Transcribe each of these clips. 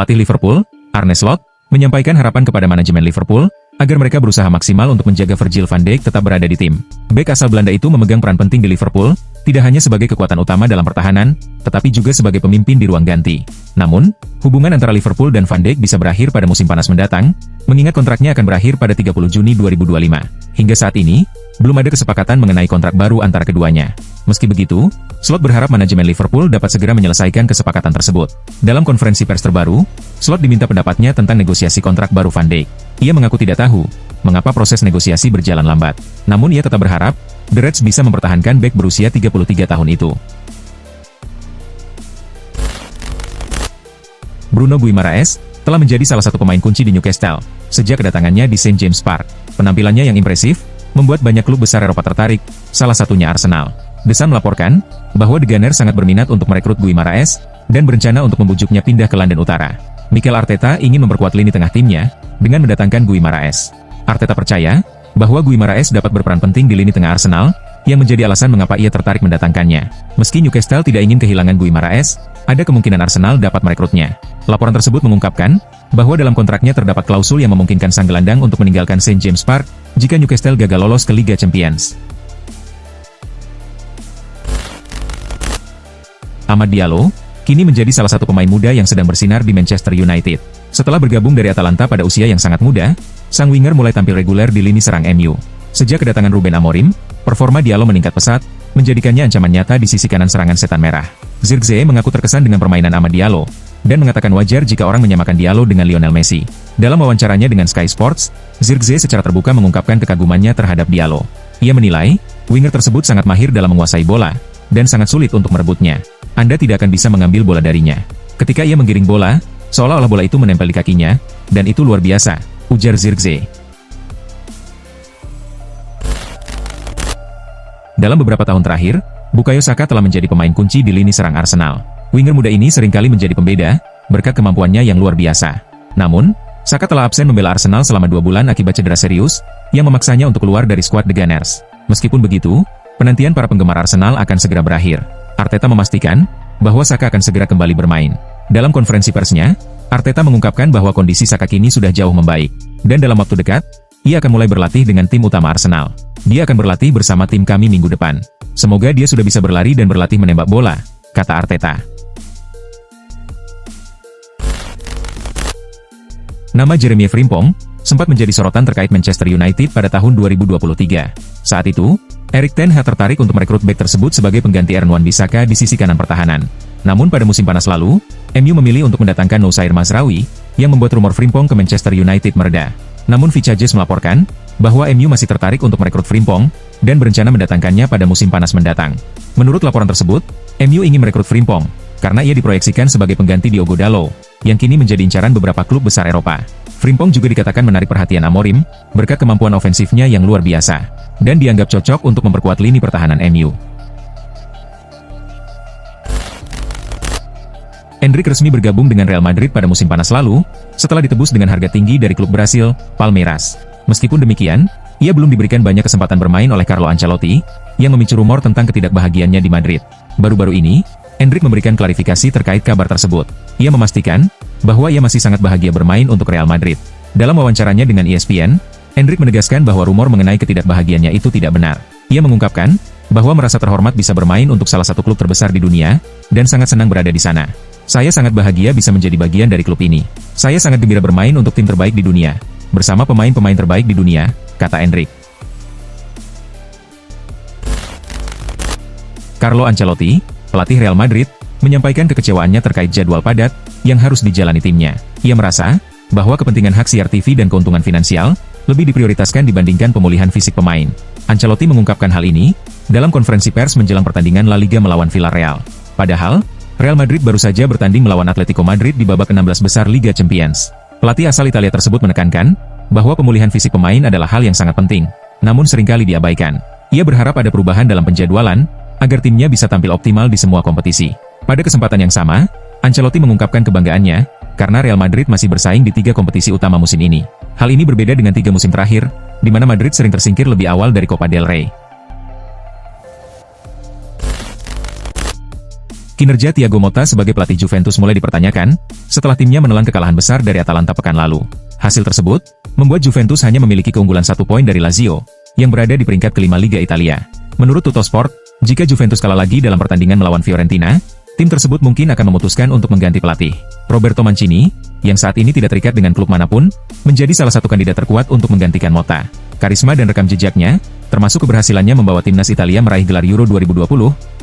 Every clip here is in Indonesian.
Pelatih Liverpool, Arne Slot, menyampaikan harapan kepada manajemen Liverpool agar mereka berusaha maksimal untuk menjaga Virgil van Dijk tetap berada di tim. Bek asal Belanda itu memegang peran penting di Liverpool, tidak hanya sebagai kekuatan utama dalam pertahanan, tetapi juga sebagai pemimpin di ruang ganti. Namun, hubungan antara Liverpool dan Van Dijk bisa berakhir pada musim panas mendatang, mengingat kontraknya akan berakhir pada 30 Juni 2025. Hingga saat ini, belum ada kesepakatan mengenai kontrak baru antara keduanya. Meski begitu, Slot berharap manajemen Liverpool dapat segera menyelesaikan kesepakatan tersebut. Dalam konferensi pers terbaru, Slot diminta pendapatnya tentang negosiasi kontrak baru Van Dijk. Ia mengaku tidak tahu mengapa proses negosiasi berjalan lambat. Namun ia tetap berharap The Reds bisa mempertahankan bek berusia 33 tahun itu. Bruno Guimaraes telah menjadi salah satu pemain kunci di Newcastle sejak kedatangannya di St. James Park. Penampilannya yang impresif membuat banyak klub besar Eropa tertarik, salah satunya Arsenal. The Sun melaporkan bahwa The Gunners sangat berminat untuk merekrut Guimaraes dan berencana untuk membujuknya pindah ke London Utara. Mikel Arteta ingin memperkuat lini tengah timnya dengan mendatangkan Guimaraes. Arteta percaya bahwa Guimaraes dapat berperan penting di lini tengah Arsenal, yang menjadi alasan mengapa ia tertarik mendatangkannya. Meski Newcastle tidak ingin kehilangan Guimaraes, ada kemungkinan Arsenal dapat merekrutnya. Laporan tersebut mengungkapkan bahwa dalam kontraknya terdapat klausul yang memungkinkan sang gelandang untuk meninggalkan St. James Park jika Newcastle gagal lolos ke Liga Champions. Amad Diallo kini menjadi salah satu pemain muda yang sedang bersinar di Manchester United. Setelah bergabung dari Atalanta pada usia yang sangat muda, sang winger mulai tampil reguler di lini serang MU. Sejak kedatangan Ruben Amorim, performa Diallo meningkat pesat, menjadikannya ancaman nyata di sisi kanan serangan setan merah. Zirkzee mengaku terkesan dengan permainan Amad Diallo, dan mengatakan wajar jika orang menyamakan Diallo dengan Lionel Messi. Dalam wawancaranya dengan Sky Sports, Zirkzee secara terbuka mengungkapkan kekagumannya terhadap Diallo. Ia menilai, winger tersebut sangat mahir dalam menguasai bola, dan sangat sulit untuk merebutnya. Anda tidak akan bisa mengambil bola darinya. Ketika ia menggiring bola, seolah-olah bola itu menempel di kakinya, dan itu luar biasa, ujar Zirkzee. Dalam beberapa tahun terakhir, Bukayo Saka telah menjadi pemain kunci di lini serang Arsenal. Winger muda ini seringkali menjadi pembeda, berkat kemampuannya yang luar biasa. Namun, Saka telah absen membela Arsenal selama 2 bulan akibat cedera serius, yang memaksanya untuk keluar dari skuad The Gunners. Meskipun begitu, penantian para penggemar Arsenal akan segera berakhir. Arteta memastikan bahwa Saka akan segera kembali bermain. Dalam konferensi persnya, Arteta mengungkapkan bahwa kondisi Saka kini sudah jauh membaik, dan dalam waktu dekat, ia akan mulai berlatih dengan tim utama Arsenal. Dia akan berlatih bersama tim kami minggu depan. Semoga dia sudah bisa berlari dan berlatih menembak bola, kata Arteta. Nama Jeremy Frimpong sempat menjadi sorotan terkait Manchester United pada tahun 2023. Saat itu, Erik ten Hag tertarik untuk merekrut bek tersebut sebagai pengganti Aaron Wan-Bissaka di sisi kanan pertahanan. Namun pada musim panas lalu, MU memilih untuk mendatangkan Noussair Mazraoui, yang membuat rumor Frimpong ke Manchester United mereda. Namun Vicajes melaporkan bahwa MU masih tertarik untuk merekrut Frimpong dan berencana mendatangkannya pada musim panas mendatang. Menurut laporan tersebut, MU ingin merekrut Frimpong karena ia diproyeksikan sebagai pengganti Diogo Dalot, yang kini menjadi incaran beberapa klub besar Eropa. Frimpong juga dikatakan menarik perhatian Amorim berkat kemampuan ofensifnya yang luar biasa, dan dianggap cocok untuk memperkuat lini pertahanan MU. Endrick resmi bergabung dengan Real Madrid pada musim panas lalu, setelah ditebus dengan harga tinggi dari klub Brasil, Palmeiras. Meskipun demikian, ia belum diberikan banyak kesempatan bermain oleh Carlo Ancelotti, yang memicu rumor tentang ketidakbahagiaannya di Madrid. Baru-baru ini, Endrick memberikan klarifikasi terkait kabar tersebut. Ia memastikan bahwa ia masih sangat bahagia bermain untuk Real Madrid. Dalam wawancaranya dengan ESPN, Endrick menegaskan bahwa rumor mengenai ketidakbahagiaannya itu tidak benar. Ia mengungkapkan bahwa merasa terhormat bisa bermain untuk salah satu klub terbesar di dunia, dan sangat senang berada di sana. Saya sangat bahagia bisa menjadi bagian dari klub ini. Saya sangat gembira bermain untuk tim terbaik di dunia, bersama pemain-pemain terbaik di dunia, kata Endrick. Carlo Ancelotti, pelatih Real Madrid, menyampaikan kekecewaannya terkait jadwal padat yang harus dijalani timnya. Ia merasa bahwa kepentingan hak siar TV dan keuntungan finansial lebih diprioritaskan dibandingkan pemulihan fisik pemain. Ancelotti mengungkapkan hal ini dalam konferensi pers menjelang pertandingan La Liga melawan Villarreal. Padahal, Real Madrid baru saja bertanding melawan Atletico Madrid di babak 16 besar Liga Champions. Pelatih asal Italia tersebut menekankan bahwa pemulihan fisik pemain adalah hal yang sangat penting, namun seringkali diabaikan. Ia berharap ada perubahan dalam penjadwalan agar timnya bisa tampil optimal di semua kompetisi. Pada kesempatan yang sama, Ancelotti mengungkapkan kebanggaannya karena Real Madrid masih bersaing di 3 kompetisi utama musim ini. Hal ini berbeda dengan 3 musim terakhir, di mana Madrid sering tersingkir lebih awal dari Copa del Rey. Kinerja Thiago Motta sebagai pelatih Juventus mulai dipertanyakan, setelah timnya menelan kekalahan besar dari Atalanta pekan lalu. Hasil tersebut, membuat Juventus hanya memiliki keunggulan 1 poin dari Lazio, yang berada di peringkat kelima Liga Italia. Menurut Tuttosport, jika Juventus kalah lagi dalam pertandingan melawan Fiorentina, tim tersebut mungkin akan memutuskan untuk mengganti pelatih. Roberto Mancini, yang saat ini tidak terikat dengan klub manapun, menjadi salah satu kandidat terkuat untuk menggantikan Motta. Karisma dan rekam jejaknya, termasuk keberhasilannya membawa timnas Italia meraih gelar Euro 2020,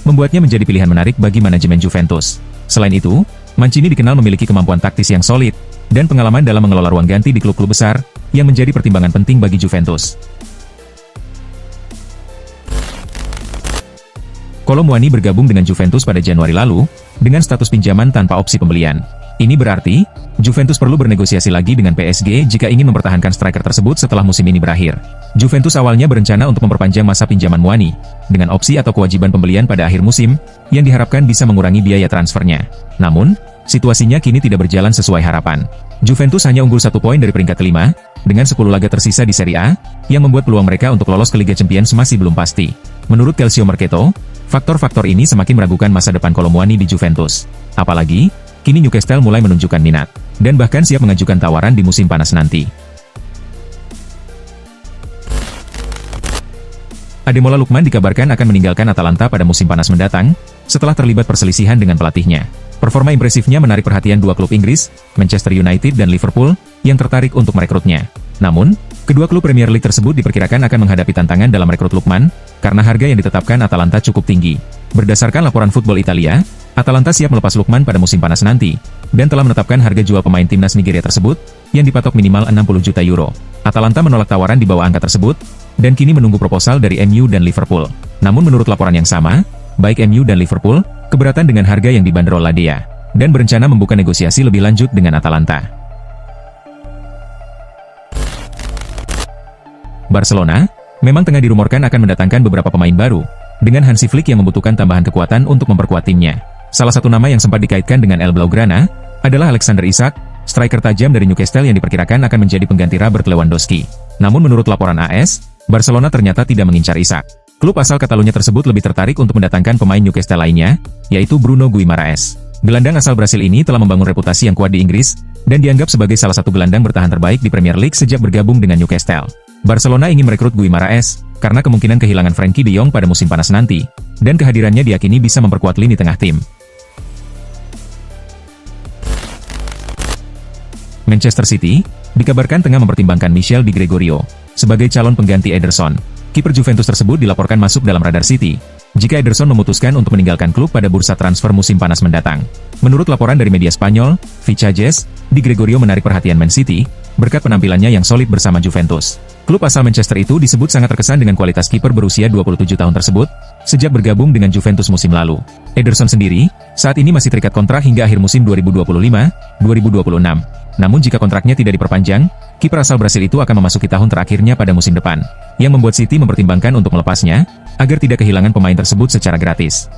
membuatnya menjadi pilihan menarik bagi manajemen Juventus. Selain itu, Mancini dikenal memiliki kemampuan taktis yang solid, dan pengalaman dalam mengelola ruang ganti di klub-klub besar, yang menjadi pertimbangan penting bagi Juventus. Kolo Muani bergabung dengan Juventus pada Januari lalu, dengan status pinjaman tanpa opsi pembelian. Ini berarti, Juventus perlu bernegosiasi lagi dengan PSG jika ingin mempertahankan striker tersebut setelah musim ini berakhir. Juventus awalnya berencana untuk memperpanjang masa pinjaman Muani, dengan opsi atau kewajiban pembelian pada akhir musim, yang diharapkan bisa mengurangi biaya transfernya. Namun, situasinya kini tidak berjalan sesuai harapan. Juventus hanya unggul 1 poin dari peringkat kelima, dengan 10 laga tersisa di Serie A, yang membuat peluang mereka untuk lolos ke Liga Champions masih belum pasti. Menurut Calcio Mercato, faktor-faktor ini semakin meragukan masa depan Kolo Muani di Juventus. Apalagi, kini Newcastle mulai menunjukkan minat, dan bahkan siap mengajukan tawaran di musim panas nanti. Ademola Lookman dikabarkan akan meninggalkan Atalanta pada musim panas mendatang, setelah terlibat perselisihan dengan pelatihnya. Performa impresifnya menarik perhatian dua klub Inggris, Manchester United dan Liverpool, yang tertarik untuk merekrutnya. Namun, kedua klub Premier League tersebut diperkirakan akan menghadapi tantangan dalam rekrut Lookman, karena harga yang ditetapkan Atalanta cukup tinggi. Berdasarkan laporan Football Italia, Atalanta siap melepas Lookman pada musim panas nanti, dan telah menetapkan harga jual pemain timnas Nigeria tersebut, yang dipatok minimal 60 juta euro. Atalanta menolak tawaran di bawah angka tersebut, dan kini menunggu proposal dari MU dan Liverpool. Namun menurut laporan yang sama, baik MU dan Liverpool, keberatan dengan harga yang dibanderol Ladea, dan berencana membuka negosiasi lebih lanjut dengan Atalanta. Barcelona, memang tengah dirumorkan akan mendatangkan beberapa pemain baru, dengan Hansi Flick yang membutuhkan tambahan kekuatan untuk memperkuat timnya. Salah satu nama yang sempat dikaitkan dengan El Blaugrana, adalah Alexander Isak, striker tajam dari Newcastle yang diperkirakan akan menjadi pengganti Robert Lewandowski. Namun menurut laporan AS, Barcelona ternyata tidak mengincar Isak. Klub asal Catalunya tersebut lebih tertarik untuk mendatangkan pemain Newcastle lainnya, yaitu Bruno Guimaraes. Gelandang asal Brasil ini telah membangun reputasi yang kuat di Inggris, dan dianggap sebagai salah satu gelandang bertahan terbaik di Premier League sejak bergabung dengan Newcastle. Barcelona ingin merekrut Guimaraes, karena kemungkinan kehilangan Frenkie de Jong pada musim panas nanti, dan kehadirannya diyakini bisa memperkuat lini tengah tim. Manchester City, dikabarkan tengah mempertimbangkan Michel Di Gregorio, sebagai calon pengganti Ederson. Kiper Juventus tersebut dilaporkan masuk dalam radar City, jika Ederson memutuskan untuk meninggalkan klub pada bursa transfer musim panas mendatang. Menurut laporan dari media Spanyol, Fichajes, Di Gregorio menarik perhatian Man City, berkat penampilannya yang solid bersama Juventus. Klub asal Manchester itu disebut sangat terkesan dengan kualitas kiper berusia 27 tahun tersebut, sejak bergabung dengan Juventus musim lalu. Ederson sendiri, saat ini masih terikat kontrak hingga akhir musim 2025-2026. Namun jika kontraknya tidak diperpanjang, kiper asal Brasil itu akan memasuki tahun terakhirnya pada musim depan, yang membuat City mempertimbangkan untuk melepasnya, agar tidak kehilangan pemain tersebut secara gratis.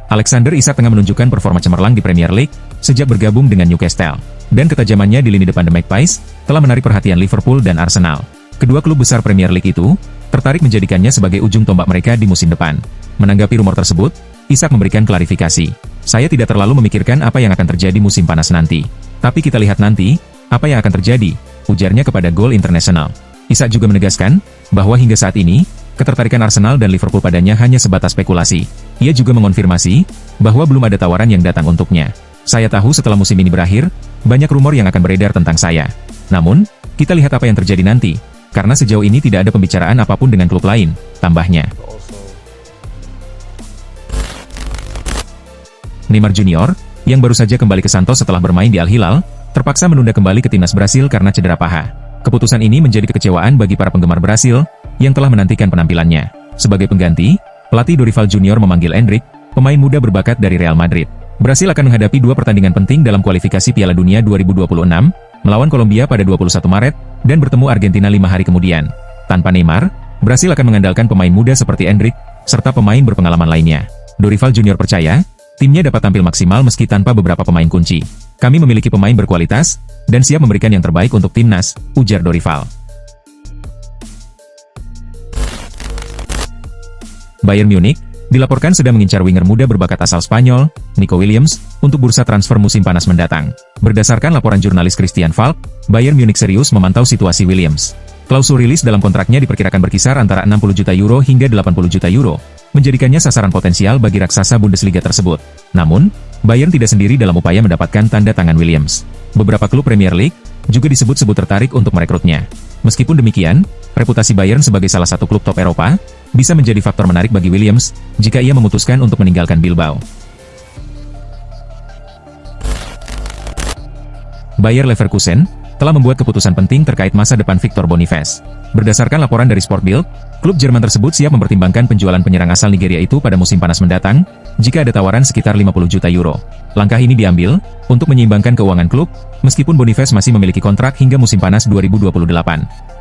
Alexander Isak tengah menunjukkan performa cemerlang di Premier League, sejak bergabung dengan Newcastle, dan ketajamannya di lini depan The Magpies, telah menarik perhatian Liverpool dan Arsenal. Kedua klub besar Premier League itu, tertarik menjadikannya sebagai ujung tombak mereka di musim depan. Menanggapi rumor tersebut, Isak memberikan klarifikasi. Saya tidak terlalu memikirkan apa yang akan terjadi musim panas nanti. Tapi kita lihat nanti, apa yang akan terjadi, ujarnya kepada Goal International. Isak juga menegaskan, bahwa hingga saat ini, ketertarikan Arsenal dan Liverpool padanya hanya sebatas spekulasi. Ia juga mengonfirmasi, bahwa belum ada tawaran yang datang untuknya. Saya tahu setelah musim ini berakhir, banyak rumor yang akan beredar tentang saya. Namun, kita lihat apa yang terjadi nanti, karena sejauh ini tidak ada pembicaraan apapun dengan klub lain, tambahnya. Neymar Junior, yang baru saja kembali ke Santos setelah bermain di Al Hilal, terpaksa menunda kembali ke timnas Brasil karena cedera paha. Keputusan ini menjadi kekecewaan bagi para penggemar Brasil, yang telah menantikan penampilannya. Sebagai pengganti, pelatih Dorival Junior memanggil Endrick, pemain muda berbakat dari Real Madrid. Brasil akan menghadapi dua pertandingan penting dalam kualifikasi Piala Dunia 2026, melawan Kolombia pada 21 Maret, dan bertemu Argentina 5 hari kemudian. Tanpa Neymar, Brasil akan mengandalkan pemain muda seperti Endrick, serta pemain berpengalaman lainnya. Dorival Junior percaya, timnya dapat tampil maksimal meski tanpa beberapa pemain kunci. Kami memiliki pemain berkualitas, dan siap memberikan yang terbaik untuk timnas, ujar Dorival. Bayern Munich dilaporkan sedang mengincar winger muda berbakat asal Spanyol, Nico Williams, untuk bursa transfer musim panas mendatang. Berdasarkan laporan jurnalis Christian Falk, Bayern Munich serius memantau situasi Williams. Klausul rilis dalam kontraknya diperkirakan berkisar antara 60 juta euro hingga 80 juta euro, menjadikannya sasaran potensial bagi raksasa Bundesliga tersebut. Namun, Bayern tidak sendiri dalam upaya mendapatkan tanda tangan Williams. Beberapa klub Premier League juga disebut-sebut tertarik untuk merekrutnya. Meskipun demikian, reputasi Bayern sebagai salah satu klub top Eropa bisa menjadi faktor menarik bagi Williams jika ia memutuskan untuk meninggalkan Bilbao. Bayer Leverkusen telah membuat keputusan penting terkait masa depan Victor Boniface. Berdasarkan laporan dari Sport Bild, klub Jerman tersebut siap mempertimbangkan penjualan penyerang asal Nigeria itu pada musim panas mendatang, jika ada tawaran sekitar 50 juta euro. Langkah ini diambil untuk menyeimbangkan keuangan klub, meskipun Boniface masih memiliki kontrak hingga musim panas 2028.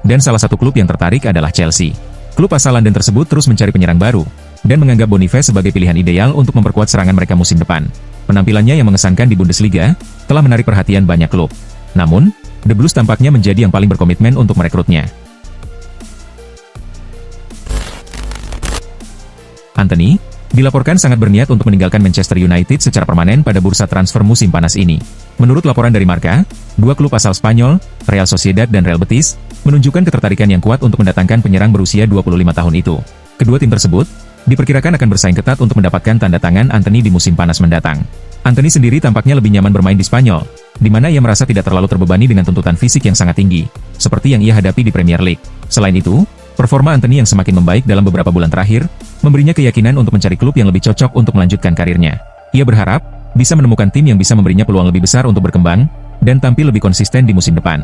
Dan salah satu klub yang tertarik adalah Chelsea. Klub asal London tersebut terus mencari penyerang baru, dan menganggap Boniface sebagai pilihan ideal untuk memperkuat serangan mereka musim depan. Penampilannya yang mengesankan di Bundesliga telah menarik perhatian banyak klub. Namun, The Blues tampaknya menjadi yang paling berkomitmen untuk merekrutnya. Antony dilaporkan sangat berniat untuk meninggalkan Manchester United secara permanen pada bursa transfer musim panas ini. Menurut laporan dari Marca, dua klub asal Spanyol, Real Sociedad dan Real Betis, menunjukkan ketertarikan yang kuat untuk mendatangkan penyerang berusia 25 tahun itu. Kedua tim tersebut diperkirakan akan bersaing ketat untuk mendapatkan tanda tangan Antony di musim panas mendatang. Antony sendiri tampaknya lebih nyaman bermain di Spanyol, di mana ia merasa tidak terlalu terbebani dengan tuntutan fisik yang sangat tinggi, seperti yang ia hadapi di Premier League. Selain itu, performa Antony yang semakin membaik dalam beberapa bulan terakhir, memberinya keyakinan untuk mencari klub yang lebih cocok untuk melanjutkan karirnya. Ia berharap bisa menemukan tim yang bisa memberinya peluang lebih besar untuk berkembang, dan tampil lebih konsisten di musim depan.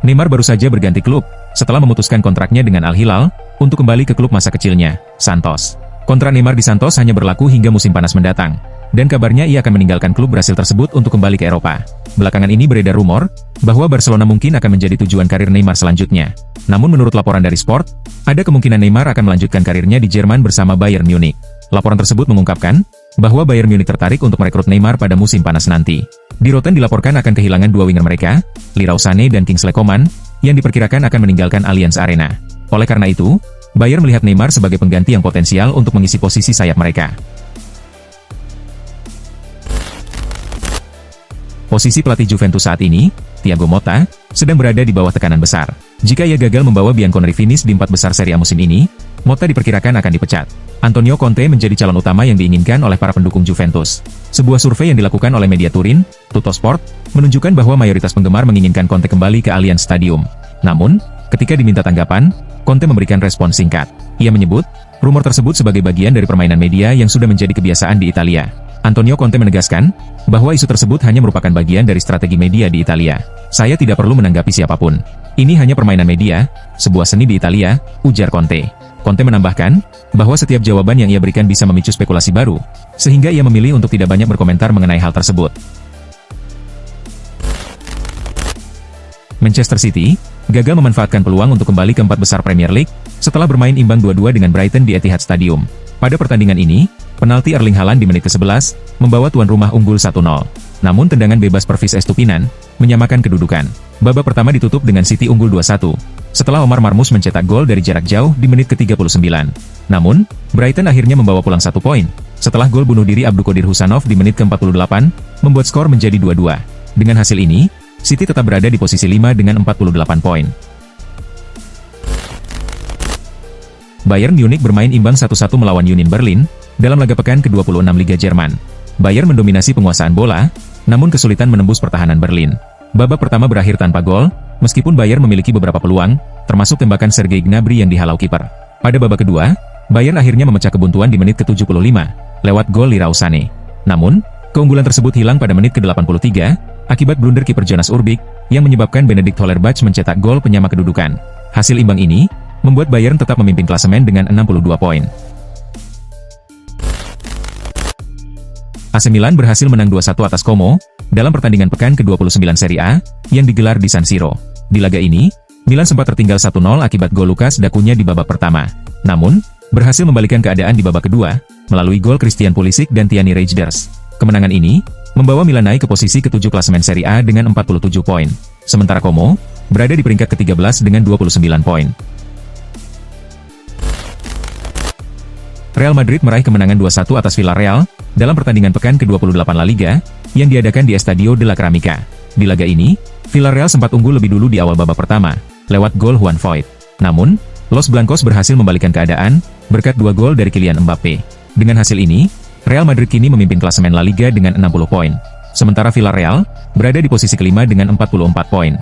Neymar baru saja berganti klub, setelah memutuskan kontraknya dengan Al Hilal, untuk kembali ke klub masa kecilnya, Santos. Kontrak Neymar di Santos hanya berlaku hingga musim panas mendatang, dan kabarnya ia akan meninggalkan klub Brasil tersebut untuk kembali ke Eropa. Belakangan ini beredar rumor bahwa Barcelona mungkin akan menjadi tujuan karir Neymar selanjutnya. Namun menurut laporan dari Sport, ada kemungkinan Neymar akan melanjutkan karirnya di Jerman bersama Bayern Munich. Laporan tersebut mengungkapkan bahwa Bayern Munich tertarik untuk merekrut Neymar pada musim panas nanti. Di Rotten dilaporkan akan kehilangan dua winger mereka, Leroy Sané dan Kingsley Coman, yang diperkirakan akan meninggalkan Allianz Arena. Oleh karena itu, Bayern melihat Neymar sebagai pengganti yang potensial untuk mengisi posisi sayap mereka. Posisi pelatih Juventus saat ini, Thiago Motta, sedang berada di bawah tekanan besar. Jika ia gagal membawa Bianconeri finish di 4 besar Serie A musim ini, Motta diperkirakan akan dipecat. Antonio Conte menjadi calon utama yang diinginkan oleh para pendukung Juventus. Sebuah survei yang dilakukan oleh media Turin, Tuttosport, menunjukkan bahwa mayoritas penggemar menginginkan Conte kembali ke Allianz Stadium. Namun, ketika diminta tanggapan, Conte memberikan respon singkat. Ia menyebut, rumor tersebut sebagai bagian dari permainan media yang sudah menjadi kebiasaan di Italia. Antonio Conte menegaskan bahwa isu tersebut hanya merupakan bagian dari strategi media di Italia. Saya tidak perlu menanggapi siapapun. Ini hanya permainan media, sebuah seni di Italia, ujar Conte. Conte menambahkan bahwa setiap jawaban yang ia berikan bisa memicu spekulasi baru, sehingga ia memilih untuk tidak banyak berkomentar mengenai hal tersebut. Manchester City gagal memanfaatkan peluang untuk kembali ke 4 besar Premier League setelah bermain imbang 2-2 dengan Brighton di Etihad Stadium. Pada pertandingan ini, penalti Erling Haaland di menit ke-11 membawa tuan rumah unggul 1-0. Namun tendangan bebas Pervis Estupinan menyamakan kedudukan. Babak pertama ditutup dengan City unggul 2-1. Setelah Omar Marmoush mencetak gol dari jarak jauh di menit ke-39. Namun, Brighton akhirnya membawa pulang 1 poin. Setelah gol bunuh diri Abdulkadir Husanov di menit ke-48, membuat skor menjadi 2-2. Dengan hasil ini, City tetap berada di posisi 5 dengan 48 poin. Bayern Munich bermain imbang 1-1 melawan Union Berlin dalam laga pekan ke-26 Liga Jerman. Bayern mendominasi penguasaan bola, namun kesulitan menembus pertahanan Berlin. Babak pertama berakhir tanpa gol, meskipun Bayern memiliki beberapa peluang, termasuk tembakan Sergei Gnabry yang dihalau kiper. Pada babak kedua, Bayern akhirnya memecah kebuntuan di menit ke-75, lewat gol Leroy Sané. Namun, keunggulan tersebut hilang pada menit ke-83, akibat blunder kiper Jonas Urbik, yang menyebabkan Benedikt Hollerbach mencetak gol penyama kedudukan. Hasil imbang ini membuat Bayern tetap memimpin klasemen dengan 62 poin. AC Milan berhasil menang 2-1 atas Como dalam pertandingan pekan ke-29 Serie A yang digelar di San Siro. Di laga ini, Milan sempat tertinggal 1-0 akibat gol Lukas Dakunya di babak pertama. Namun, berhasil membalikkan keadaan di babak kedua melalui gol Christian Pulisic dan Tiani Reijnders. Kemenangan ini membawa Milan naik ke posisi ke-7 klasemen Serie A dengan 47 poin. Sementara Como berada di peringkat ke-13 dengan 29 poin. Real Madrid meraih kemenangan 2-1 atas Villarreal dalam pertandingan pekan ke-28 La Liga yang diadakan di Estadio de la Cerámica. Di laga ini, Villarreal sempat unggul lebih dulu di awal babak pertama lewat gol Juan Foyth. Namun, Los Blancos berhasil membalikkan keadaan berkat 2 gol dari Kylian Mbappe. Dengan hasil ini, Real Madrid kini memimpin klasemen La Liga dengan 60 poin. Sementara Villarreal berada di posisi kelima dengan 44 poin.